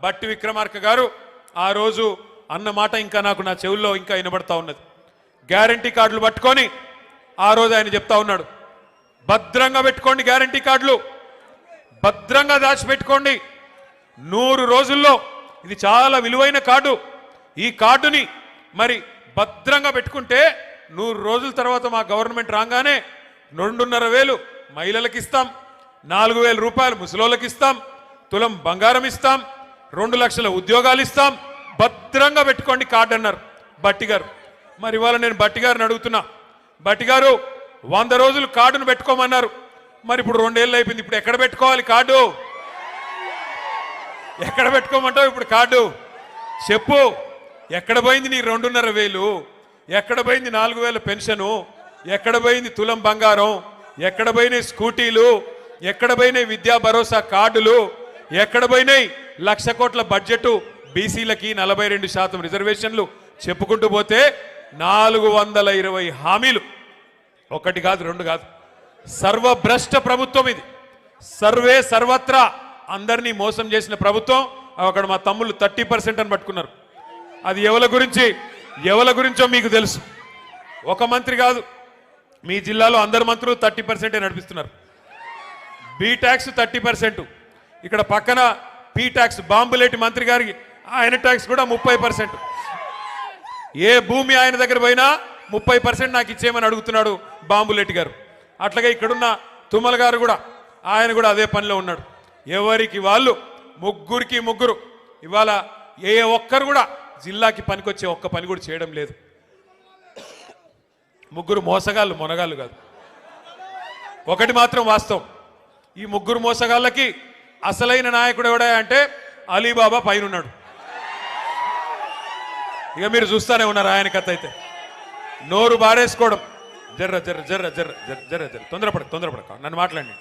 బట్టి విక్రమార్క గారు ఆ రోజు అన్న మాట ఇంకా నాకు నా చెవుల్లో ఇంకా వినబడతా ఉన్నది. గ్యారంటీ కార్డులు పట్టుకొని ఆ రోజు ఆయన చెప్తా ఉన్నాడు, భద్రంగా పెట్టుకోండి, గ్యారంటీ కార్డులు భద్రంగా దాచిపెట్టుకోండి. 100 రోజుల్లో ఇది చాలా విలువైన కార్డు. ఈ కార్డుని మరి భద్రంగా పెట్టుకుంటే 100 రోజుల తర్వాత మా గవర్నమెంట్ రాగానే 2,500 మహిళలకు ఇస్తాం, 4,000 రూపాయలు ముసలోళ్ళకి ఇస్తాం, తులం బంగారం ఇస్తాం, 2 లక్షల ఉద్యోగాలు ఇస్తాం, భద్రంగా పెట్టుకోండి కార్డు అన్నారు బట్టి గారు. మరి ఇవాళ నేను బట్టి గారిని అడుగుతున్నా, బట్టి గారు 100 రోజులు కార్డును పెట్టుకోమన్నారు, మరి ఇప్పుడు 2 ఏళ్ళు అయిపోయింది, ఇప్పుడు ఎక్కడ పెట్టుకోవాలి కార్డు? ఎక్కడ పెట్టుకోమంటావు ఇప్పుడు కార్డు? చెప్పు. ఎక్కడ పోయింది నీ 2,500? ఎక్కడ పోయింది 4,000 పెన్షను? ఎక్కడ పోయింది తులం బంగారం? ఎక్కడ పోయినాయి స్కూటీలు? ఎక్కడ పోయినాయి విద్యా భరోసా కార్డులు? ఎక్కడ పోయినాయి 1,00,000 కోట్ల బడ్జెట్, బీసీలకి 42% రిజర్వేషన్లు? చెప్పుకుంటూ పోతే 420 హామీలు. ఒకటి కాదు, 2 కాదు. సర్వభ్రష్ట ప్రభుత్వం ఇది. సర్వే సర్వత్రా అందరినీ మోసం చేసిన ప్రభుత్వం. అక్కడ మా తమ్ముళ్ళు 30% అని పట్టుకున్నారు. అది ఎవరి గురించో మీకు తెలుసు. ఒక మంత్రి కాదు, మీ జిల్లాలో అందరు మంత్రులు 30% నడిపిస్తున్నారు. Be tax 30%. ఇక్కడ పక్కన పీ ట్యాక్స్ బాంబులేటి మంత్రి గారికి ఆయన ట్యాక్స్ కూడా 30%. ఏ భూమి ఆయన దగ్గర పోయినా 30% నాకు ఇచ్చేయమని అడుగుతున్నాడు బాంబులేటి గారు. అట్లాగే ఇక్కడున్న తుమ్మల గారు కూడా, ఆయన కూడా అదే పనిలో ఉన్నాడు. ఎవరికి వాళ్ళు ముగ్గురు ఇవాళ ఏ ఒక్కరు కూడా జిల్లాకి పనికొచ్చే ఒక్క పని కూడా చేయడం లేదు. ముగ్గురు మోసగాళ్ళు, మొనగాళ్ళు కాదు. ఒకటి మాత్రం వాస్తవం, ఈ ముగ్గురు మోసగాళ్ళకి అసలైన నాయకుడు ఎవడా అంటే అలీబాబా పైన ఉన్నాడు. ఇక మీరు చూస్తూనే ఉన్నారు ఆయన కథ. అయితే నోరు బారేసుకోవడం, జర్ర జర్ర జర్ర జర్ర జర్ర జర్ర జర్ర తొందరపడక నన్ను మాట్లాడి,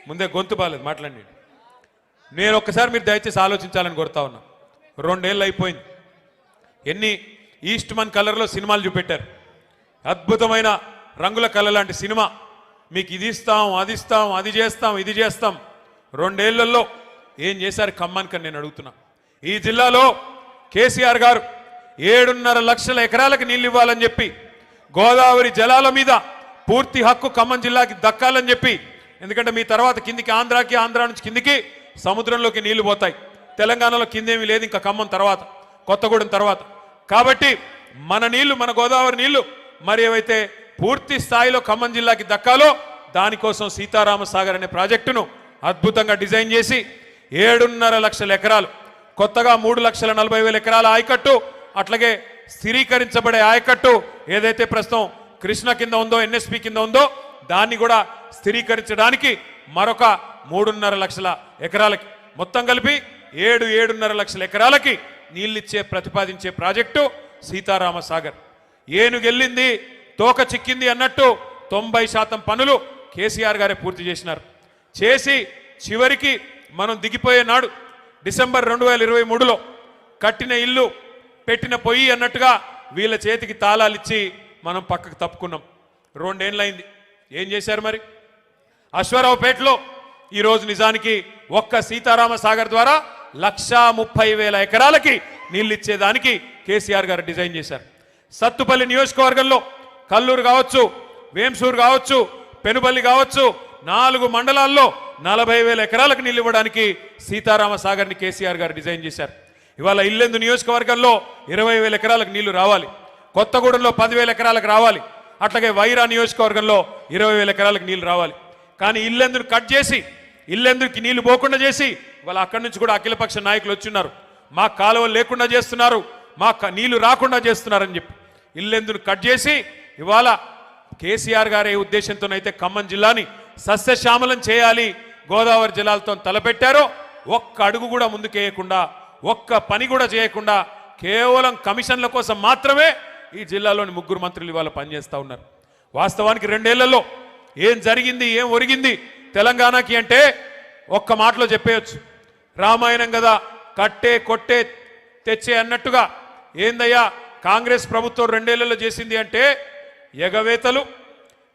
ముందే గొంతు బాలేదు మాట్లాడి. నేను ఒక్కసారి మీరు దయచేసి ఆలోచించాలని కోరుతా ఉన్నా. 2 ఏళ్ళు అయిపోయింది. ఎన్ని ఈస్ట్ మన్ కలర్లో సినిమాలు చూపెట్టారు. అద్భుతమైన రంగుల కళ లాంటి సినిమా. మీకు ఇది ఇస్తాం, అది ఇస్తాం, అది చేస్తాం, ఇది చేస్తాం. 2 ఏళ్లలో ఏం చేశారు ఖమ్మానికి నేను అడుగుతున్నా. ఈ జిల్లాలో కేసీఆర్ గారు 7.5 లక్షల ఎకరాలకు నీళ్ళు ఇవ్వాలని చెప్పి, గోదావరి జలాల మీద పూర్తి హక్కు ఖమ్మం జిల్లాకి దక్కాలని చెప్పి, ఎందుకంటే మీ తర్వాత కిందికి ఆంధ్రాకి, ఆంధ్రా నుంచి కిందికి సముద్రంలోకి నీళ్లు పోతాయి. తెలంగాణలో కిందేమీ లేదు ఇంకా ఖమ్మం తర్వాత, కొత్తగూడెం తర్వాత. కాబట్టి మన నీళ్లు, మన గోదావరి నీళ్లు మరి ఏవైతే పూర్తి స్థాయిలో ఖమ్మం జిల్లాకి దక్కాలో దానికోసం సీతారామ సాగర్ అనే ప్రాజెక్టును అద్భుతంగా డిజైన్ చేసి 7.5 లక్షల ఎకరాలు, కొత్తగా 3,40,000 ఎకరాల ఆయకట్టు, అట్లాగే స్థిరీకరించబడే ఆయకట్టు ఏదైతే ప్రస్తుతం కృష్ణ కింద ఉందో, ఎన్ఎస్పి కింద ఉందో దాన్ని కూడా స్థిరీకరించడానికి మరొక 3.5 లక్షల ఎకరాలకి, మొత్తం కలిపి 7.5 లక్షల ఎకరాలకి నీళ్ళిచ్చే ప్రతిపాదించే ప్రాజెక్టు సీతారామ సాగర్. ఏనుగెళ్ళింది తోక చిక్కింది అన్నట్టు 90% పనులు కేసీఆర్ గారే పూర్తి చేసినారు. చేసి చివరికి మనం దిగిపోయే నాడు డిసెంబర్ 2023లో కట్టిన ఇల్లు పెట్టిన పొయ్యి అన్నట్టుగా వీళ్ళ చేతికి తాళాలు ఇచ్చి మనం పక్కకు తప్పుకున్నాం. 2 ఏళ్ళైంది. ఏం చేశారు మరి? అశ్వారావుపేటలో ఈరోజు నిజానికి ఒక్క సీతారామ సాగర్ ద్వారా 1,30,000 ఎకరాలకి నీళ్ళు ఇచ్చేదానికి కేసీఆర్ గారు డిజైన్ చేశారు. సత్తుపల్లి నియోజకవర్గంలో కల్లూరు కావచ్చు, వేంసూరు కావచ్చు, పెనుబల్లి కావచ్చు, 4 మండలాల్లో 40,000 ఎకరాలకు నీళ్ళు ఇవ్వడానికి సీతారామ సాగర్ని కేసీఆర్ గారు డిజైన్ చేశారు. ఇవాళ ఇల్లెందు నియోజకవర్గంలో 20,000 ఎకరాలకు నీళ్లు రావాలి, కొత్తగూడెంలో 10,000 ఎకరాలకు రావాలి, అట్లాగే వైరా నియోజకవర్గంలో 20,000 ఎకరాలకు నీళ్లు రావాలి. కానీ ఇల్లెందును కట్ చేసి, ఇల్లెందుకి నీళ్లు పోకుండా చేసి ఇవాళ అక్కడి నుంచి కూడా అఖిలపక్ష నాయకులు వచ్చున్నారు, మా కాలువలు లేకుండా చేస్తున్నారు, మా నీళ్లు రాకుండా చేస్తున్నారని చెప్పి ఇల్లెందును కట్ చేసి ఇవాళ కేసీఆర్ గారు ఏ ఉద్దేశంతోనైతే ఖమ్మం జిల్లాని సస్యశ్యామలం చేయాలి, గోదావరి జలాలతో తలపెట్టారో ఒక్క అడుగు కూడా ముందుకేయకుండా, ఒక్క పని కూడా చేయకుండా కేవలం కమిషన్ల కోసం మాత్రమే ఈ జిల్లాలోని 3 మంత్రులు ఇవాళ పనిచేస్తూ ఉన్నారు. వాస్తవానికి 2 ఏళ్లలో ఏం జరిగింది, ఏం ఒరిగింది తెలంగాణకి అంటే ఒక్క మాటలో చెప్పేయచ్చు. రామాయణం కదా, కట్టే కొట్టే తెచ్చే అన్నట్టుగా ఏందయ్యా కాంగ్రెస్ ప్రభుత్వం 2 ఏళ్లలో చేసింది అంటే ఎగవేతలు,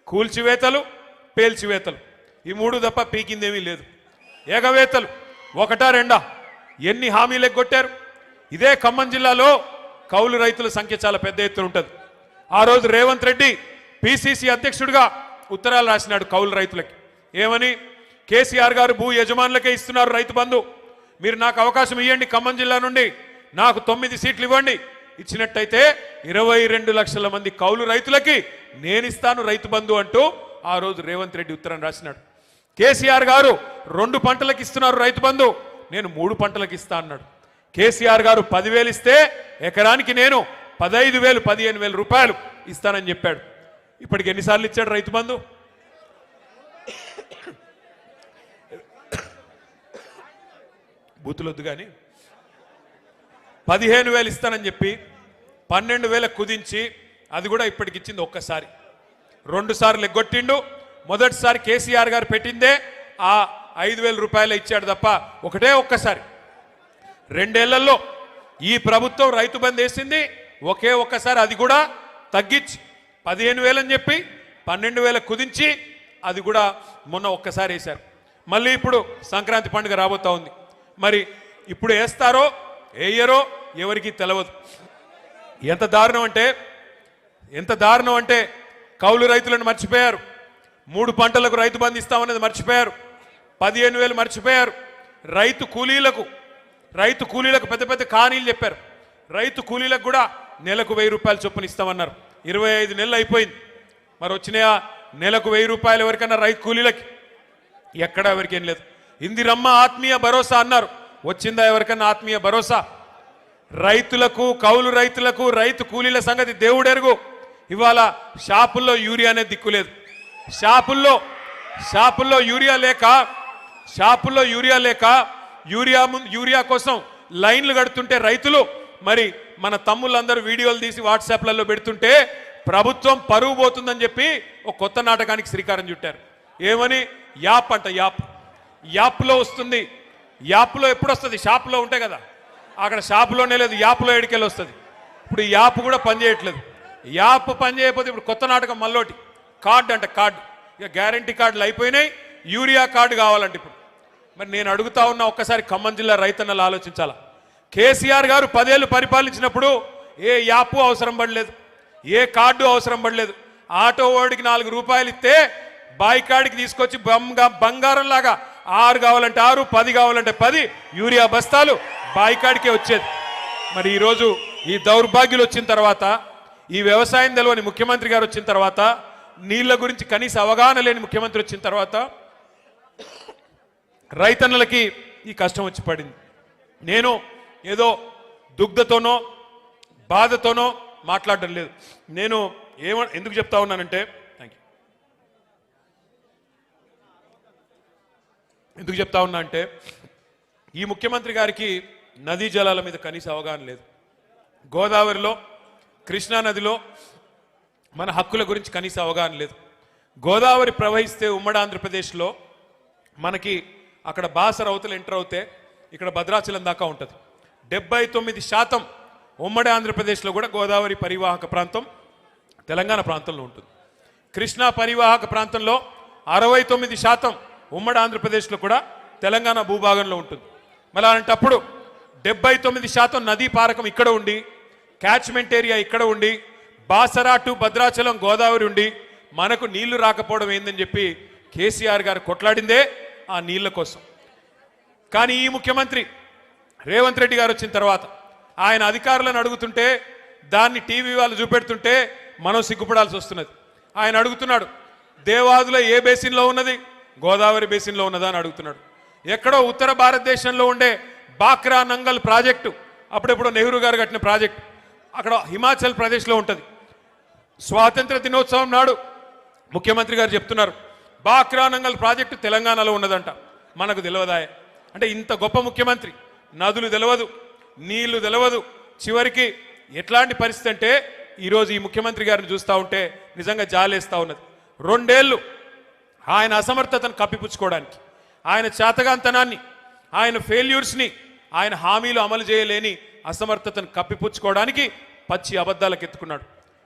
కూల్చివేతలు, పేల్చివేతలు, ఈ 3 తప్ప పీకిందేమీ లేదు. ఎగవేతలు 1, 2 ఎన్ని హామీలు ఎగ్గొట్టారు. ఇదే ఖమ్మం జిల్లాలో కౌలు రైతుల సంఖ్య చాలా పెద్ద ఎత్తున ఉంటుంది. ఆ రోజు రేవంత్ రెడ్డి పిసిసి అధ్యక్షుడిగా ఉత్తరాలు రాసినాడు కౌలు రైతులకి. ఏమని? కేసీఆర్ గారు భూ యజమానులకే ఇస్తున్నారు రైతు బంధు, మీరు నాకు అవకాశం ఇవ్వండి, ఖమ్మం జిల్లా నుండి నాకు 9 సీట్లు ఇవ్వండి, ఇచ్చినట్టయితే 22 లక్షల మంది కౌలు రైతులకి నేను ఇస్తాను రైతు బంధు అంటూ ఆ రోజు రేవంత్ రెడ్డి ఉత్తరం రాసినాడు. కేసీఆర్ గారు 2 పంటలకు ఇస్తున్నారు రైతు బంధు, నేను 3 పంటలకు ఇస్తా అన్నాడు. కేసీఆర్ గారు 10,000 ఇస్తే ఎకరానికి నేను 15,000 15,000 రూపాయలు ఇస్తానని చెప్పాడు. ఇప్పటికి ఎన్నిసార్లు ఇచ్చాడు రైతు బంధు? బూతులొద్దు కానీ 15,000 ఇస్తానని చెప్పి 12,000 కుదించి అది కూడా ఇప్పటికి ఇచ్చింది ఒక్కసారి. 2 సార్లు ఎగ్గొట్టిండు. మొదటిసారి కేసీఆర్ గారు పెట్టిందే ఆ 5,000 రూపాయలు ఇచ్చాడు తప్ప ఒక్కసారి. 2 ఏళ్లలో ఈ ప్రభుత్వం రైతు బంధు వేసింది ఒక్కసారి, అది కూడా తగ్గించి 15,000 అని చెప్పి 12,000 కుదించి అది కూడా మొన్న ఒక్కసారి వేశారు. మళ్ళీ ఇప్పుడు సంక్రాంతి పండుగ రాబోతా ఉంది. మరి ఇప్పుడు వేస్తారో వేయరో ఎవరికి తెలియదు. ఎంత దారుణం అంటే కౌలు రైతులను మర్చిపోయారు. 3 పంటలకు రైతు బంధు ఇస్తామన్నది మర్చిపోయారు. 15,000 మర్చిపోయారు. రైతు కూలీలకు పెద్ద పెద్ద కానీలు చెప్పారు. రైతు కూలీలకు కూడా నెలకు 1,000 రూపాయలు చొప్పున ఇస్తామన్నారు. 25 నెలలు అయిపోయింది. మరి వచ్చినాయా నెలకు 1,000 రూపాయలు ఎవరికన్నా రైతు కూలీలకి? ఎక్కడా ఎవరికేం లేదు. ఇందిరమ్మ ఆత్మీయ భరోసా అన్నారు, వచ్చిందా ఎవరికన్నా ఆత్మీయ భరోసా? రైతులకు, కౌలు రైతులకు, రైతు కూలీల సంగతి దేవుడెరుగు. ఇవాళ షాపుల్లో యూరియా అనేది దిక్కులేదు. షాపుల్లో యూరియా లేక యూరియా కోసం లైన్లు కడుతుంటే రైతులు, మరి మన తమ్ముళ్ళందరూ వీడియోలు తీసి వాట్సాప్లలో పెడుతుంటే ప్రభుత్వం పరువు పోతుందని చెప్పి ఒక కొత్త నాటకానికి శ్రీకారం చుట్టారు. ఏమని? యాప్ అంట. యాప్లో వస్తుంది. యాప్లో ఎప్పుడు వస్తుంది? షాప్లో ఉంటాయి కదా, అక్కడ షాపులోనే లేదు, యాప్లో ఎడికెళ్ళి వస్తుంది. ఇప్పుడు యాప్ కూడా పనిచేయట్లేదు. యాప్ పనిచేయకపోతే ఇప్పుడు కొత్త నాటకం మళ్ళోటి కార్డు అంట. కార్డు ఇక గ్యారంటీ కార్డులు అయిపోయినాయి, యూరియా కార్డు కావాలంటే ఇప్పుడు. మరి నేను అడుగుతా ఉన్నా, ఒక్కసారి ఖమ్మం జిల్లా రైతన్నలు ఆలోచించాలా. కేసీఆర్ గారు 10 ఏళ్ళు పరిపాలించినప్పుడు ఏ యాప్ అవసరం పడలేదు, ఏ కార్డు అవసరం పడలేదు. ఆటో వాడికి 4 రూపాయలు ఇస్తే బాయికాడికి తీసుకొచ్చి బంగారం లాగా 6 కావాలంటే 6, 10 కావాలంటే 10 యూరియా బస్తాలు బాయికాడికే వచ్చేది. మరి ఈరోజు ఈ దౌర్భాగ్యులు వచ్చిన తర్వాత, ఈ వ్యవసాయం తెలవని ముఖ్యమంత్రి గారు వచ్చిన తర్వాత, నీళ్ల గురించి కనీస అవగాహన లేని ముఖ్యమంత్రి వచ్చిన తర్వాత రైతన్నలకి ఈ కష్టం వచ్చి పడింది. నేను ఏదో దుగ్ధతోనో బాధతోనో మాట్లాడడం లేదు. నేను ఎందుకు చెప్తా ఉన్నానంటే, ఎందుకు చెప్తా ఉన్నా అంటే, ఈ ముఖ్యమంత్రి గారికి నదీ జలాల మీద కనీస అవగాహన లేదు. గోదావరిలో, కృష్ణా నదిలో మన హక్కుల గురించి కనీస అవగాహన లేదు. గోదావరి ప్రవహిస్తే ఉమ్మడి ఆంధ్రప్రదేశ్లో మనకి అక్కడ బాసర అవతల ఎంటర్ అవుతే ఇక్కడ భద్రాచలం దాకా ఉంటుంది. 79% ఉమ్మడి ఆంధ్రప్రదేశ్లో కూడా గోదావరి పరివాహక ప్రాంతం తెలంగాణ ప్రాంతంలో ఉంటుంది. కృష్ణా పరివాహక ప్రాంతంలో 69% ఉమ్మడి ఆంధ్రప్రదేశ్లో కూడా తెలంగాణ భూభాగంలో ఉంటుంది. మరి అలాంటప్పుడు 79% నదీ పారకం ఇక్కడ ఉండి, క్యాచ్మెంట్ ఏరియా ఇక్కడ ఉండి, బాసరా టు భద్రాచలం గోదావరి ఉండి మనకు నీళ్లు రాకపోవడం ఏందని చెప్పి కేసీఆర్ గారు కొట్లాడిందే ఆ నీళ్ల కోసం. కానీ ఈ ముఖ్యమంత్రి రేవంత్ రెడ్డి గారు వచ్చిన తర్వాత ఆయన అధికారులను అడుగుతుంటే, దాన్ని టీవీ వాళ్ళు చూపెడుతుంటే మనం సిగ్గుపడాల్సి వస్తున్నది. ఆయన అడుగుతున్నాడు, దేవాదుల ఏ బేసిన్లో ఉన్నది? గోదావరి బేసిన్లో ఉన్నదా అని అడుగుతున్నాడు. ఎక్కడో ఉత్తర భారతదేశంలో ఉండే బాక్రా నంగల్ ప్రాజెక్టు, అప్పుడెప్పుడో నెహ్రూ గారు కట్టిన ప్రాజెక్టు, అక్కడ హిమాచల్ ప్రదేశ్లో ఉంటుంది. స్వాతంత్ర దినోత్సవం నాడు ముఖ్యమంత్రి గారు చెప్తున్నారు, బాక్రా నంగల్ ప్రాజెక్టు తెలంగాణలో ఉన్నదంట. మనకు తెలియదాయే. అంటే ఇంత గొప్ప ముఖ్యమంత్రి, నదులు తెలియదు, నీళ్లు తెలియదు, చివరికి ఎట్లాంటి పరిస్థితి అంటే ఈరోజు ఈ ముఖ్యమంత్రి గారిని చూస్తూ ఉంటే నిజంగా జాలేస్తూ ఉన్నది. 2 ఏళ్ళు ఆయన అసమర్థతను కప్పిపుచ్చుకోవడానికి, ఆయన చేతగాంతనాన్ని, ఆయన ఫెయిల్యూర్స్ని, ఆయన హామీలు అమలు చేయలేని అసమర్థతను కప్పిపుచ్చుకోవడానికి పచ్చి అబద్ధాలకు ఎత్తుకున్నాడు.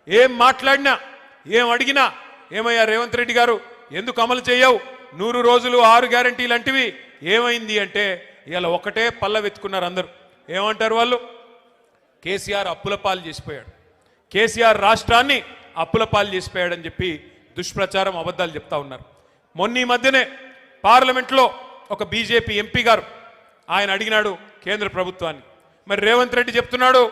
ఏం మాట్లాడినా, ఏం అడిగినా, ఏమయ్యా రేవంత్ రెడ్డి గారు ఎందుకు అమలు చేయవు? 100 రోజులు 6 గ్యారంటీలు అంటివి ఏమైంది అంటే ఇలా ఒకటే పల్ల వెతుకున్నారు అందరూ. ఏమంటారు వాళ్ళు? కేసీఆర్ అప్పుల పాలు చేసిపోయాడు, కేసీఆర్ రాష్ట్రాన్ని అప్పుల పాలు చేసిపోయాడని చెప్పి దుష్ప్రచారం, అబద్ధాలు చెప్తా ఉన్నారు. మొన్న ఈ మధ్యనే పార్లమెంట్లో ఒక బీజేపీ ఎంపీ గారు ఆయన అడిగినాడు కేంద్ర ప్రభుత్వాన్ని, మరి రేవంత్ రెడ్డి చెప్తున్నాడు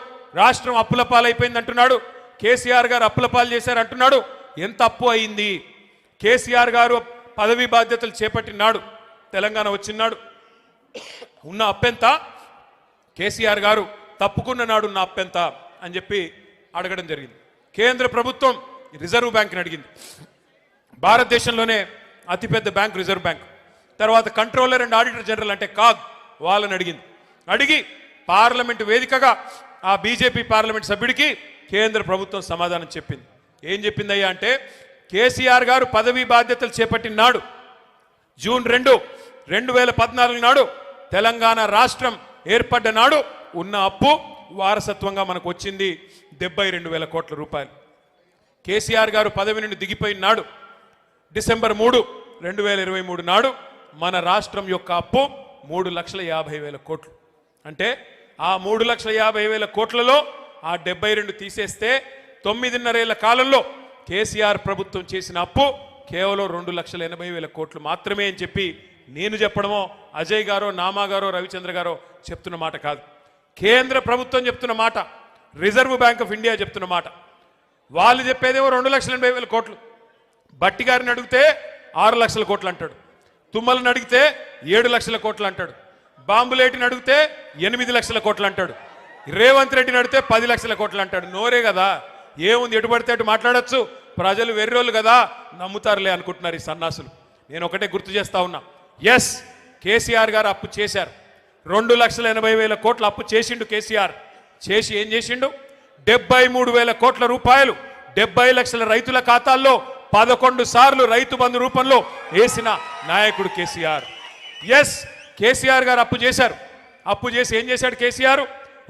రాష్ట్రం అప్పుల పాలైపోయింది అంటున్నాడు, కేసీఆర్ గారు అప్పుల పాలు చేశారు అంటున్నాడు, ఎంత అప్పు అయింది? కేసీఆర్ గారు పదవి బాధ్యతలు చేపట్టినాడు, తెలంగాణ వచ్చినాడు, ఉన్న అప్పెంత? కేసీఆర్ గారు తప్పుకున్న నాడు ఉన్న అప్పెంత అని చెప్పి అడగడం జరిగింది. కేంద్ర ప్రభుత్వం రిజర్వ్ బ్యాంక్ని అడిగింది. భారతదేశంలోనే అతిపెద్ద బ్యాంక్ రిజర్వ్ బ్యాంక్. తర్వాత కంట్రోలర్ అండ్ ఆడిటర్ జనరల్ అంటే కాగ్ వాళ్ళని అడిగింది. అడిగి పార్లమెంటు వేదికగా ఆ బీజేపీ పార్లమెంట్ సభ్యుడికి కేంద్ర ప్రభుత్వం సమాధానం చెప్పింది. ఏం చెప్పిందయ్యా అంటే, కేసీఆర్ గారు పదవీ బాధ్యతలు చేపట్టిన నాడు జూన్ 2, 2014 నాడు తెలంగాణ రాష్ట్రం ఏర్పడ్డ నాడు ఉన్న అప్పు వారసత్వంగా మనకు వచ్చింది 72,000 కోట్ల రూపాయలు. కేసీఆర్ గారు పదవి నుండి దిగిపోయిన నాడు డిసెంబర్ 3, 2023 నాడు మన రాష్ట్రం యొక్క అప్పు 3,50,000 కోట్లు. అంటే ఆ 3,50,000 కోట్లలో ఆ 72 తీసేస్తే 9.5 ఏళ్ల కాలంలో కేసీఆర్ ప్రభుత్వం చేసిన అప్పు కేవలం 2,80,000 కోట్లు మాత్రమే అని చెప్పి నేను చెప్పడమో, అజయ్ గారో, నామా గారో, రవిచంద్ర గారో చెప్తున్న మాట కాదు. కేంద్ర ప్రభుత్వం చెప్తున్న మాట, రిజర్వ్ బ్యాంక్ ఆఫ్ ఇండియా చెప్తున్న మాట. వాళ్ళు చెప్పేదేమో 2,80,000 కోట్లు. బట్టి గారిని అడిగితే 6 లక్షల కోట్లు అంటాడు, తుమ్మలను అడిగితే 7 లక్షల కోట్లు అంటాడు, బాంబులేటిని అడిగితే 8 లక్షల కోట్లు అంటాడు, రేవంత్ రెడ్డిని అడిగితే 10 లక్షల కోట్లు అంటాడు. నోరే కదా, ఏముంది, ఎటు పడితే అటు మాట్లాడచ్చు. ప్రజలు వెర్రోళ్ళు కదా, నమ్ముతారులే అనుకుంటున్నారు ఈ సన్నాసులు. నేను ఒకటే గుర్తు చేస్తా ఉన్నా, ఎస్ కేసీఆర్ గారు అప్పు చేశారు, 2,80,000 కోట్ల అప్పు చేసిండు కేసీఆర్. చేసి ఏం చేసిండు? 73,000 కోట్ల రూపాయలు 70 లక్షల రైతుల ఖాతాల్లో 11 సార్లు రైతు బంధు రూపంలో వేసిన నాయకుడు కేసీఆర్. ఎస్ కేసీఆర్ గారు అప్పు చేశారు. అప్పు చేసి ఏం చేశాడు కేసీఆర్?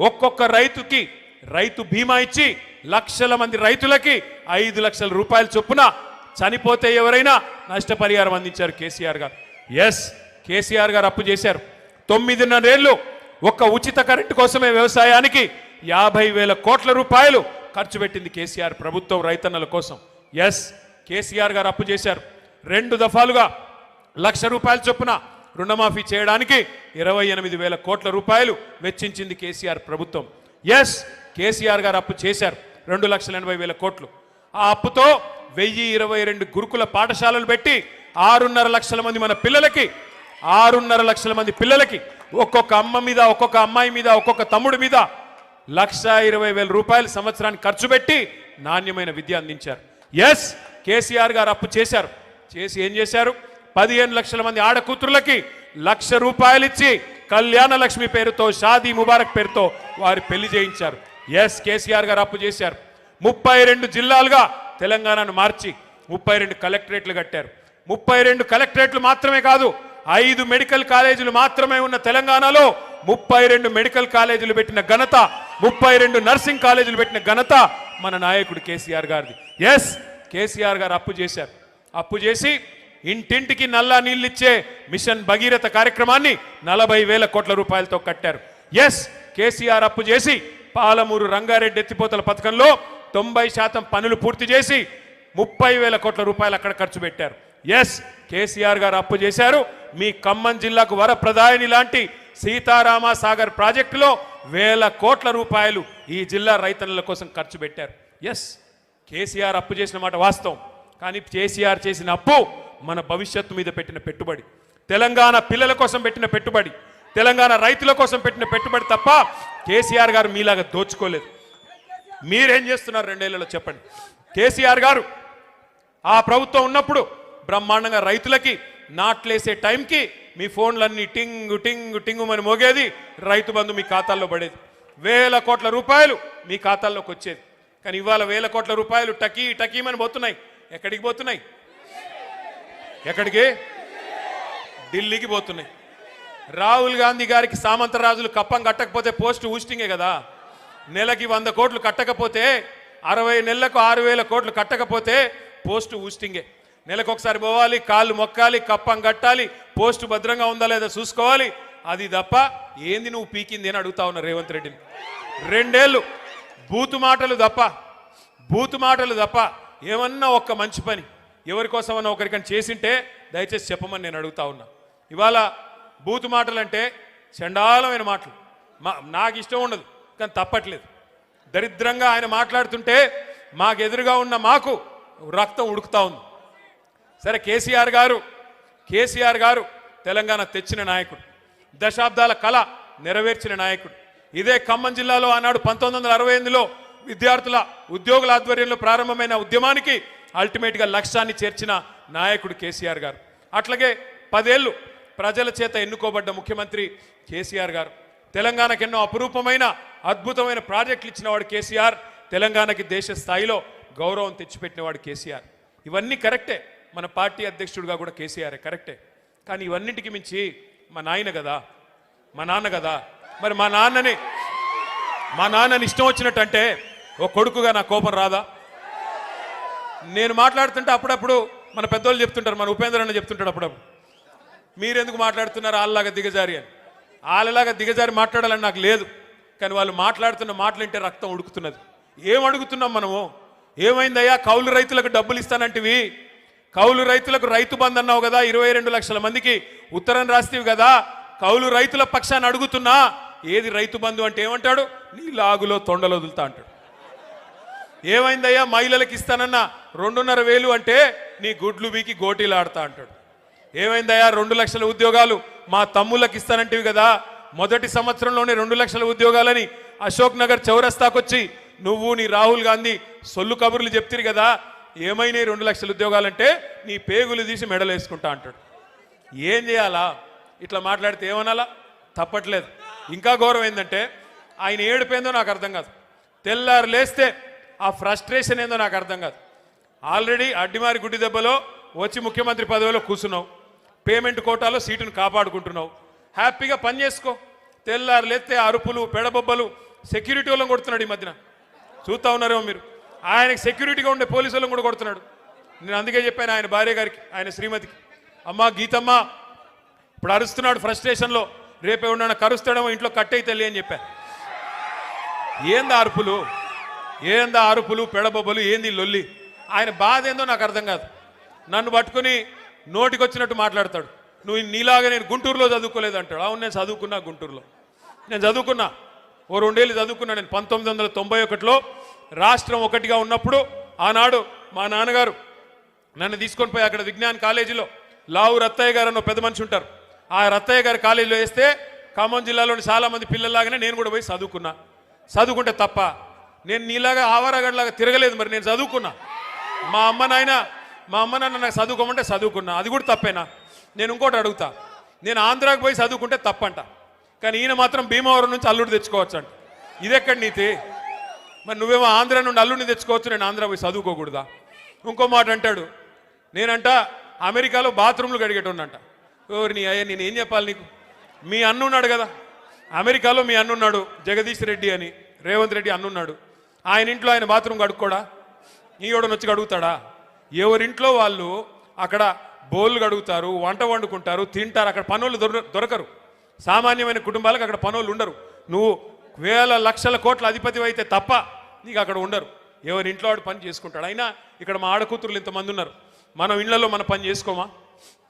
ఒక్కొక్క రైతుకి రైతు బీమా ఇచ్చి లక్షల మంది రైతులకి 5 లక్షల రూపాయల చొప్పున చనిపోతే ఎవరైనా నష్టపరిహారం అందించారు కేసీఆర్ గారు. ఎస్ కేసీఆర్ గారు అప్పు చేశారు. 9.5 ఏళ్ళు ఒక్క ఉచిత కరెంటు కోసమే వ్యవసాయానికి 50,000 కోట్ల రూపాయలు ఖర్చు పెట్టింది కేసీఆర్ ప్రభుత్వం రైతన్నల కోసం. ఎస్ కేసీఆర్ గారు అప్పు చేశారు. 2 దఫాలుగా 1,00,000 రూపాయల చొప్పున రుణమాఫీ చేయడానికి 28,000 కోట్ల రూపాయలు వెచ్చించింది కేసీఆర్ ప్రభుత్వం. ఎస్ కేసీఆర్ గారు అప్పు చేశారు 2,80,000 కోట్లు. ఆ అప్పుతో 1,022 గురుకుల పాఠశాలలు పెట్టి 6.5 లక్షల మంది మన పిల్లలకి 6.5 లక్షల మంది పిల్లలకి ఒక్కొక్క అమ్మ మీద, ఒక్కొక్క అమ్మాయి మీద, ఒక్కొక్క తమ్ముడి మీద 1,20,000 రూపాయలు సంవత్సరానికి ఖర్చు పెట్టి నాణ్యమైన విద్య అందించారు. ఎస్ కేసీఆర్ గారు అప్పు చేశారు. చేసి ఏం చేశారు? 15 లక్షల మంది ఆడకూతురులకి 1,00,000 రూపాయలు ఇచ్చి కళ్యాణ లక్ష్మి పేరుతో, షాదీ ముబారక్ పేరుతో వారి పెళ్లి చేయించారు. ఎస్ కేసీఆర్ గారు అప్పు చేశారు. 32 జిల్లాలుగా తెలంగాణను మార్చి 32 కలెక్టరేట్లు కట్టారు. 32 కలెక్టరేట్లు మాత్రమే కాదు, 5 మెడికల్ కాలేజీలు మాత్రమే ఉన్న తెలంగాణలో 32 మెడికల్ కాలేజీలు పెట్టిన ఘనత, 32 నర్సింగ్ కాలేజీలు పెట్టిన ఘనత మన నాయకుడు కేసీఆర్ గారిది. ఎస్ కేసీఆర్ గారు అప్పు చేశారు. అప్పు చేసి ఇంటింటికి నల్లా నీళ్ళిచ్చే మిషన్ భగీరథ కార్యక్రమాన్ని 40,000 కోట్ల రూపాయలతో కట్టారు. ఎస్ కేసీఆర్ అప్పు చేసి పాలమూరు రంగారెడ్డి ఎత్తిపోతల పథకంలో 90% పనులు పూర్తి చేసి 30,000 కోట్ల రూపాయలు అక్కడ ఖర్చు పెట్టారు. ఎస్ కేసీఆర్ గారు అప్పు చేశారు. మీ ఖమ్మం జిల్లాకు వరప్రదాయని లాంటి సీతారామ సాగర్ ప్రాజెక్టులో 1,000 కోట్ల రూపాయలు ఈ జిల్లా రైతన్నుల కోసం ఖర్చు పెట్టారు. ఎస్ కేసీఆర్ అప్పు చేసిన మాట వాస్తవం. కానీ కేసీఆర్ చేసిన అప్పు మన భవిష్యత్తు మీద పెట్టిన పెట్టుబడి, తెలంగాణ పిల్లల కోసం పెట్టిన పెట్టుబడి, తెలంగాణ రైతుల కోసం పెట్టిన పెట్టుబడి తప్ప కేసీఆర్ గారు మీలాగా దోచుకోలేదు. మీరేం చేస్తున్నారు 2 ఏళ్లలో చెప్పండి. కేసీఆర్ గారు ఆ ప్రభుత్వం ఉన్నప్పుడు బ్రహ్మాండంగా రైతులకి నాట్లేసే టైంకి మీ ఫోన్లన్నీ టింగు టింగు టింగుమని మోగేది, రైతు బంధు మీ ఖాతాల్లో పడేది, 1,000 కోట్ల రూపాయలు మీ ఖాతాల్లోకి వచ్చేది. కానీ ఇవాళ 1,000 కోట్ల రూపాయలు టకీ టకీమని పోతున్నాయి. ఎక్కడికి పోతున్నాయి? ఎక్కడికి? ఢిల్లీకి పోతున్నాయి. రాహుల్ గాంధీ గారికి సామంతరాజులు కప్పం కట్టకపోతే పోస్ట్ ఊస్టింగే కదా. నెలకి 100 కోట్లు కట్టకపోతే, 60 నెలలకు 6,000 కోట్లు కట్టకపోతే పోస్ట్ ఊస్టింగే. నెలకు ఒకసారి పోవాలి, కాళ్ళు మొక్కాలి, కప్పం కట్టాలి, పోస్టు భద్రంగా ఉందా లేదా చూసుకోవాలి. అది తప్ప ఏంది నువ్వు పీకింది అని అడుగుతా ఉన్నా రేవంత్ రెడ్డిని. 2 ఏళ్ళు బూతు మాటలు తప్ప ఏమన్నా ఒక్క మంచి పని ఎవరి కోసమన్నా ఒకరికని చేసింటే దయచేసి చెప్పమని నేను అడుగుతా ఉన్నా. ఇవాళ బూతు మాటలు అంటే చండాలమైన మాటలు, నాకు ఇష్టం ఉండదు కానీ తప్పట్లేదు. దరిద్రంగా ఆయన మాట్లాడుతుంటే మాకు ఎదురుగా ఉన్న మాకు రక్తం ఉడుకుతా ఉంది. సరే, కేసీఆర్ గారు తెలంగాణ తెచ్చిన నాయకుడు, దశాబ్దాల కళ నెరవేర్చిన నాయకుడు. ఇదే ఖమ్మం జిల్లాలో ఆనాడు 1968లో విద్యార్థుల ఉద్యోగుల ఆధ్వర్యంలో ప్రారంభమైన ఉద్యమానికి అల్టిమేట్గా లక్ష్యాన్ని చేర్చిన నాయకుడు కేసీఆర్ గారు. అట్లాగే 10 ఏళ్ళు ప్రజల చేత ఎన్నుకోబడ్డ ముఖ్యమంత్రి కేసీఆర్ గారు. తెలంగాణకు ఎన్నో అపురూపమైన అద్భుతమైన ప్రాజెక్టులు ఇచ్చినవాడు కేసీఆర్. తెలంగాణకి దేశ స్థాయిలో గౌరవం తెచ్చిపెట్టినవాడు కేసీఆర్. ఇవన్నీ కరెక్టే, మన పార్టీ అధ్యక్షుడిగా కూడా కేసీఆర్ కరెక్టే. కానీ ఇవన్నింటికి మించి మా నాన్న కదా, మరి మా నాన్నని ఇష్టం వచ్చినట్టంటే ఓ కొడుకుగా నా కోపం రాదా? నేను మాట్లాడుతుంటే అప్పుడప్పుడు మన పెద్దోళ్ళు చెప్తుంటారు, మన ఉపేంద్ర అన్న చెప్తుంటాడు అప్పుడప్పుడు, మీరెందుకు మాట్లాడుతున్నారు వాళ్ళలాగా దిగజారి అని. వాళ్ళలాగా దిగజారి మాట్లాడాలని నాకు లేదు, కానీ వాళ్ళు మాట్లాడుతున్న మాటలు వింటే రక్తం ఉడుకుతున్నది. ఏం అడుగుతున్నాం మనము? ఏమైందయ్యా, కౌలు రైతులకు డబ్బులు ఇస్తానంటివి, కౌలు రైతులకు రైతు బంధు అన్నావు కదా, 22 లక్షల మందికి ఉత్తరం రాస్తేవి కదా, కౌలు రైతుల పక్షాన్ని అడుగుతున్నా ఏది రైతు బంధు అంటే ఏమంటాడు? నీ లాగులో తొండలు వదులుతా అంటాడు. ఏమైందయ్యా, మహిళలకు ఇస్తానన్న 2,500 అంటే నీ గుడ్లు బీకి గోటీలు ఆడతా అంటాడు. ఏమైందయ్యా, 2 లక్షల ఉద్యోగాలు మా తమ్ముళ్ళకి ఇస్తానంటివి కదా, మొదటి సంవత్సరంలోనే 2 లక్షల ఉద్యోగాలని అశోక్ నగర్ చౌరస్తాకొచ్చి నువ్వు నీ రాహుల్ గాంధీ సొల్లు కబుర్లు చెప్తిరు కదా, ఏమైనాయి 2 లక్షల ఉద్యోగాలంటే నీ పేగులు తీసి మెడలు వేసుకుంటా అంటాడు. ఏం చేయాలా? ఇట్లా మాట్లాడితే ఏమనాలా? తప్పట్లేదు. ఇంకా గౌరవం ఏంటంటే ఆయన ఏడుపేందో నాకు అర్థం కాదు, తెల్లారు లేస్తే ఆ ఫ్రస్ట్రేషన్ ఏందో నాకు అర్థం కాదు. ఆల్రెడీ అడ్డిమారి గుడ్డి దెబ్బలో వచ్చి ముఖ్యమంత్రి పదవిలో కూర్చున్నావు, పేమెంట్ కోటాలో సీటును కాపాడుకుంటున్నావు, హ్యాపీగా పని చేసుకో. తెల్లారు లేస్తే అరుపులు పెడబొబ్బలు, సెక్యూరిటీ వాళ్ళని కొడుతున్నాడు. ఈ మధ్యన చూస్తూ ఉన్నారేమో మీరు, ఆయనకి సెక్యూరిటీగా ఉండే పోలీసు వాళ్ళని కూడా కొడుతున్నాడు. నేను అందుకే చెప్పాను ఆయన భార్య గారికి, ఆయన శ్రీమతికి, అమ్మా గీతమ్మ ఇప్పుడు అరుస్తున్నాడు ఫ్రస్ట్రేషన్లో, రేపే ఉన్నాడు కరుస్తాడేమో, ఇంట్లో కట్టయి తల్లి అని చెప్పాను. ఏందా అరుపులు పెడబొబ్బలు, ఏంది లొల్లి? ఆయన బాధ ఏందో నాకు అర్థం కాదు. నన్ను పట్టుకుని నోటికొచ్చినట్టు మాట్లాడతాడు. నువ్వు నీలాగా నేను గుంటూరులో చదువుకోలేదు అంటాడు. అవును, నేను చదువుకున్నా గుంటూరులో, నేను చదువుకున్నా, ఓ 2 ఏళ్ళు చదువుకున్నా. నేను 1991లో రాష్ట్రం ఒకటిగా ఉన్నప్పుడు ఆనాడు మా నాన్నగారు నన్ను తీసుకొని పోయి అక్కడ విజ్ఞాన్ కాలేజీలో లావు రత్తయ్య గారు అన్న పెద్ద మనిషి ఉంటారు, ఆ రత్తయ్య గారి కాలేజీలో వేస్తే ఖమ్మం జిల్లాలోని చాలామంది పిల్లల్లాగానే నేను కూడా పోయి చదువుకుంటే తప్ప నేను నీలాగా ఆవారగడ్లాగా తిరగలేదు. మరి నేను చదువుకున్నా, మా అమ్మ నాన్న నాకు చదువుకోమంటే చదువుకున్నా, అది కూడా తప్పేనా? నేను ఇంకోటి అడుగుతా, నేను ఆంధ్రాకి పోయి చదువుకుంటే తప్పంట, కానీ ఈయన మాత్రం భీమవరం నుంచి అల్లుడు తెచ్చుకోవచ్చు అంట. ఇదెక్కడి నీతి? మరి నువ్వేమో ఆంధ్ర నుండి అల్లుడిని తెచ్చుకోవచ్చు, నేను ఆంధ్ర పోయి చదువుకోకూడదా? ఇంకో మాట అంటాడు, నేనంట అమెరికాలో బాత్రూమ్లు కడిగేటోనంట. ఎవరిని అయ్యా, నేను ఏం చెప్పాలి నీకు? మీ అన్నున్నాడు కదా అమెరికాలో, మీ అన్నున్నాడు జగదీష్ రెడ్డి అని, రేవంత్ రెడ్డి అన్నున్నాడు. ఆయన ఇంట్లో ఆయన బాత్రూమ్ కడుక్కోడా? ఈయోడని వచ్చి కడుగుతాడా? ఎవరింట్లో వాళ్ళు అక్కడ బోళ్ళు కడుగుతారు, వంట వండుకుంటారు, తింటారు. అక్కడ పనులు దొరకరు. సామాన్యమైన కుటుంబాలకు అక్కడ పనులు ఉండరు. నువ్వు వేల లక్షల కోట్ల అధిపతి అయితే తప్ప నీకు అక్కడ ఉండరు. ఎవరి ఇంట్లో వాడు పని చేసుకుంటాడు. అయినా ఇక్కడ మా ఆడకూతురులు ఇంతమంది ఉన్నారు, మనం ఇళ్లలో మన పని చేసుకోమా?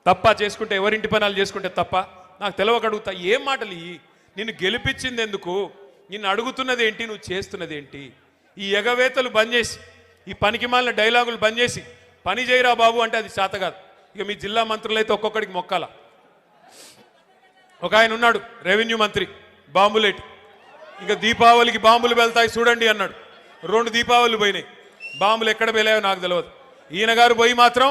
తప్ప చేసుకుంటే ఎవరింటి పనాలు చేసుకుంటే తప్ప? నాకు తెలవక అడుగుతా, ఏం మాటలు ఇవి? నిన్ను గెలిపించింది ఎందుకు? నిన్ను అడుగుతున్నది ఏంటి? నువ్వు చేస్తున్నది ఏంటి? ఈ ఎగవేతలు బంద్ చేసి, ఈ పనికి మాలిన డైలాగులు బంద్ చేసి పని చేయరా బాబు అంటే అది చేత కాదు. ఇక మీ జిల్లా మంత్రులు అయితే ఒక్కొక్కడికి మొక్కాల. ఒక ఆయన ఉన్నాడు రెవెన్యూ మంత్రి బాంబులేటి, ఇక దీపావళికి బాంబులు వెళ్తాయి చూడండి అన్నాడు. 2 దీపావళిలు పోయినాయి, బాంబులు ఎక్కడ వెళ్ళాయో నాకు తెలియదు. ఈయన గారు పోయి మాత్రం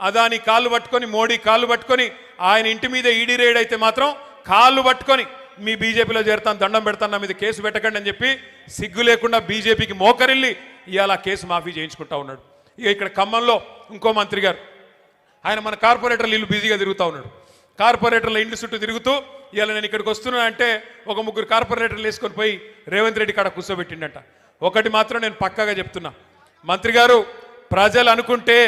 అదాని కాళ్ళు పట్టుకొని, మోడీ కాళ్ళు పట్టుకొని, ఆయన ఇంటి మీద ఈడీ రేడ్ అయితే మాత్రం కాళ్ళు పట్టుకొని మీ బీజేపీలో చేరుతాను, దండం పెడతాను, నా మీద కేసు పెట్టకండి అని చెప్పి సిగ్గు లేకుండా బీజేపీకి మోకరిల్లి ఇవాళ కేసు మాఫీ చేయించుకుంటా ఉన్నాడు. ఇక ఇక్కడ ఖమ్మంలో ఇంకో మంత్రి గారు, ఆయన మన కార్పొరేటర్లు ఇల్లు బిజీగా తిరుగుతూ ఉన్నాడు. కార్పొరేటర్ల ఇంటి చుట్టూ తిరుగుతూ ఇవాళ నేను ఇక్కడికి వస్తున్నా అంటే ఒక 3 కార్పొరేటర్లు వేసుకొని పోయి రేవంత్ రెడ్డి కాడ కూర్చోబెట్టిండట. ఒకటి మాత్రం నేను పక్కాగా చెప్తున్నా, మంత్రి గారు, ప్రజలు అనుకుంటే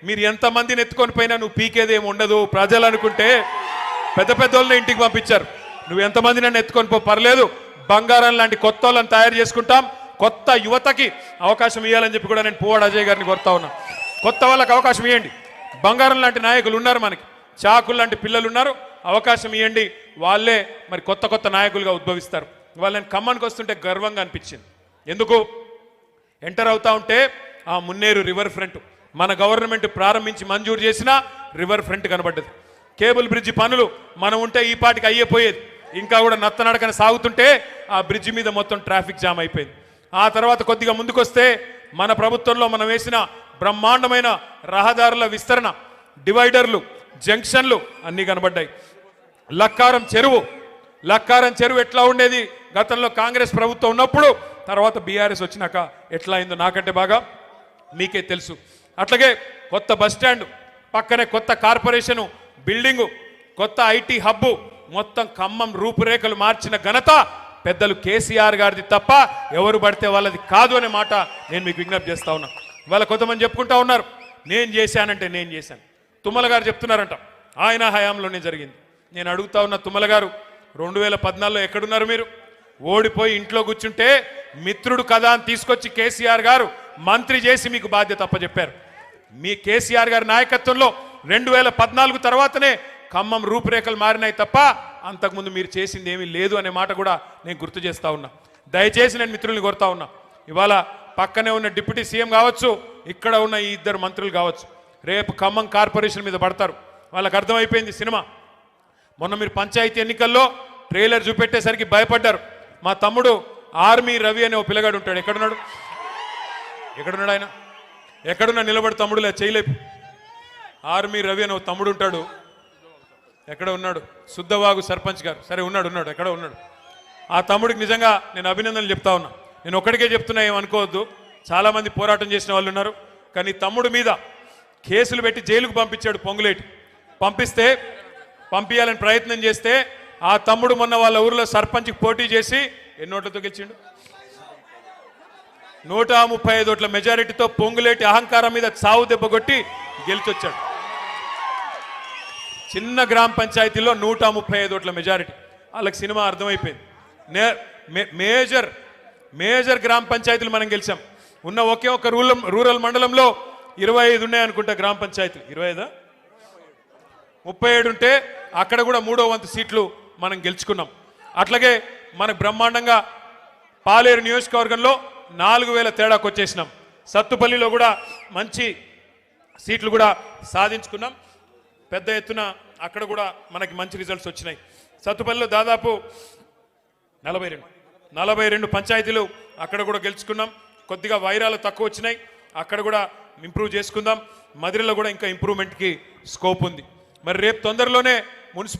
మీరు ఎంతమందిని ఎత్తుకొని పోయినా నువ్వు పీకేదేమి ఉండదు. ప్రజలు అనుకుంటే పెద్ద పెద్దోళ్ళని ఇంటికి పంపించారు. నువ్వు ఎంతమంది నన్ను ఎత్తుకొని పో పర్లేదు, బంగారం లాంటి కొత్త వాళ్ళని తయారు చేసుకుంటాం, కొత్త యువతకి అవకాశం ఇవ్వాలని చెప్పి కూడా నేను పువ్వాడ అజయ్ గారిని కోరుతా ఉన్నా. కొత్త వాళ్ళకి అవకాశం ఇవ్వండి. బంగారం లాంటి నాయకులు ఉన్నారు, మనకి చాకులు లాంటి పిల్లలు ఉన్నారు, అవకాశం ఇవ్వండి. వాళ్ళే మరి కొత్త కొత్త నాయకులుగా ఉద్భవిస్తారు. ఇవాళ నేను ఖమ్మానికి వస్తుంటే గర్వంగా అనిపించింది. ఎందుకు? ఎంటర్ అవుతా ఉంటే ఆ మున్నేరు రివర్ ఫ్రంట్ మన గవర్నమెంట్ ప్రారంభించి మంజూరు చేసిన రివర్ ఫ్రంట్ కనబడ్డది. కేబుల్ బ్రిడ్జి పనులు మనం ఉంటే ఈ పాటికి అయ్యిపోయేది, ఇంకా కూడా నత్తనడకన సాగుతుంటే ఆ బ్రిడ్జి మీద మొత్తం ట్రాఫిక్ జామ్ అయిపోయింది. ఆ తర్వాత కొద్దిగా ముందుకొస్తే మన ప్రభుత్వంలో మనం వేసిన బ్రహ్మాండమైన రహదారుల విస్తరణ, డివైడర్లు, జంక్షన్లు అన్నీ కనబడ్డాయి. లక్కారం చెరువు ఎట్లా ఉండేది గతంలో కాంగ్రెస్ ప్రభుత్వం ఉన్నప్పుడు, తర్వాత బీఆర్ఎస్ వచ్చినాక ఎట్లా అయిందో నాకంటే బాగా మీకే తెలుసు. అట్లాగే కొత్త బస్ స్టాండ్ పక్కనే కొత్త కార్పొరేషను బిల్డింగు, కొత్త ఐటీ హబ్బు, మొత్తం ఖమ్మం రూపురేఖలు మార్చిన ఘనత పెద్దలు కేసీఆర్ గారిది తప్ప ఎవరు పడితే వాళ్ళది కాదు అనే మాట నేను మీకు విజ్ఞప్తి చేస్తా ఉన్నా. వాళ్ళ కొంతమంది చెప్పుకుంటా ఉన్నారు నేను చేశానంటే నేను చేశాను. తుమ్మల గారు చెప్తున్నారంట ఆయన హయాంలోనే జరిగింది. నేను అడుగుతా ఉన్న తుమ్మల గారు, 2014లో ఎక్కడున్నారు మీరు? ఓడిపోయి ఇంట్లో కూర్చుంటే మిత్రుడు కదా అని తీసుకొచ్చి కేసీఆర్ గారు మంత్రి చేసి మీకు బాధ్యత అప్పచెప్పారు. మీ కేసీఆర్ గారి నాయకత్వంలో 2014 తర్వాతనే ఖమ్మం రూపురేఖలు మారినాయి తప్ప అంతకుముందు మీరు చేసింది ఏమీ లేదు అనే మాట కూడా నేను గుర్తు చేస్తా ఉన్నా. దయచేసి నేను మిత్రుల్ని కోరుతా ఉన్నా, ఇవాళ పక్కనే ఉన్న డిప్యూటీ సీఎం కావచ్చు, ఇక్కడ ఉన్న ఈ ఇద్దరు మంత్రులు కావచ్చు, రేపు ఖమ్మం కార్పొరేషన్ మీద పడతారు. వాళ్ళకి అర్థమైపోయింది సినిమా. మొన్న మీరు పంచాయతీ ఎన్నికల్లో ట్రైలర్ చూపెట్టేసరికి భయపడ్డారు. మా తమ్ముడు ఆర్మీ రవి అనే ఓ పిల్లగాడు ఉంటాడు. ఎక్కడున్నాడు ఆయన? ఎక్కడున్నా నిలబడి తమ్ముడు లే చేయలేపు. ఆర్మీ రవి అనే ఓ తమ్ముడు ఉంటాడు. ఎక్కడ ఉన్నాడు? శుద్ధవాగు సర్పంచ్ గారు. సరే ఉన్నాడు, ఎక్కడ ఉన్నాడు? ఆ తమ్ముడికి నిజంగా నేను అభినందనలు చెప్తా ఉన్నా. నేను ఒక్కడికే చెప్తున్నా, ఏమనుకోవద్దు, చాలామంది పోరాటం చేసిన వాళ్ళు ఉన్నారు. కానీ తమ్ముడు మీద కేసులు పెట్టి జైలుకు పంపించాడు పొంగులేటి. పంపించాలని ప్రయత్నం చేస్తే ఆ తమ్ముడు మొన్న వాళ్ళ ఊరిలో సర్పంచ్కి పోటీ చేసి ఎన్ని ఓట్లతో గెలిచిండు? 135 ఓట్ల మెజారిటీతో పొంగులేటి అహంకారం మీద చావు దెబ్బ కొట్టి గెలిచొచ్చాడు. చిన్న గ్రామ పంచాయతీలో 135 ఓట్ల మెజారిటీ. వాళ్ళకి సినిమా అర్థమైపోయింది. మేజర్ గ్రామ పంచాయతీలు మనం గెలిచాం. ఉన్న ఒకే ఒక రూరల్ మండలంలో 25 ఉన్నాయనుకుంటా గ్రామ పంచాయతీలు. 25 37 ఉంటే అక్కడ కూడా 3వ వంతు సీట్లు మనం గెలుచుకున్నాం. అట్లాగే మనకు బ్రహ్మాండంగా పాలేరు నియోజకవర్గంలో 4000 తేడాకు వచ్చేసినాం. సత్తుపల్లిలో కూడా మంచి సీట్లు కూడా సాధించుకున్నాం. పెద్ద ఎత్తున అక్కడ కూడా మనకి మంచి రిజల్ట్స్ వచ్చినాయి. సత్తుపల్లిలో దాదాపు 42 పంచాయతీలు అక్కడ కూడా గెలుచుకున్నాం. కొద్దిగా వైరాలు తక్కువ వచ్చినాయి, అక్కడ కూడా ఇంప్రూవ్ చేసుకుందాం. మదిరలో కూడా ఇంకా ఇంప్రూవ్మెంట్కి స్కోప్ ఉంది. మరి రేపు తొందరలోనే మున్సిపల్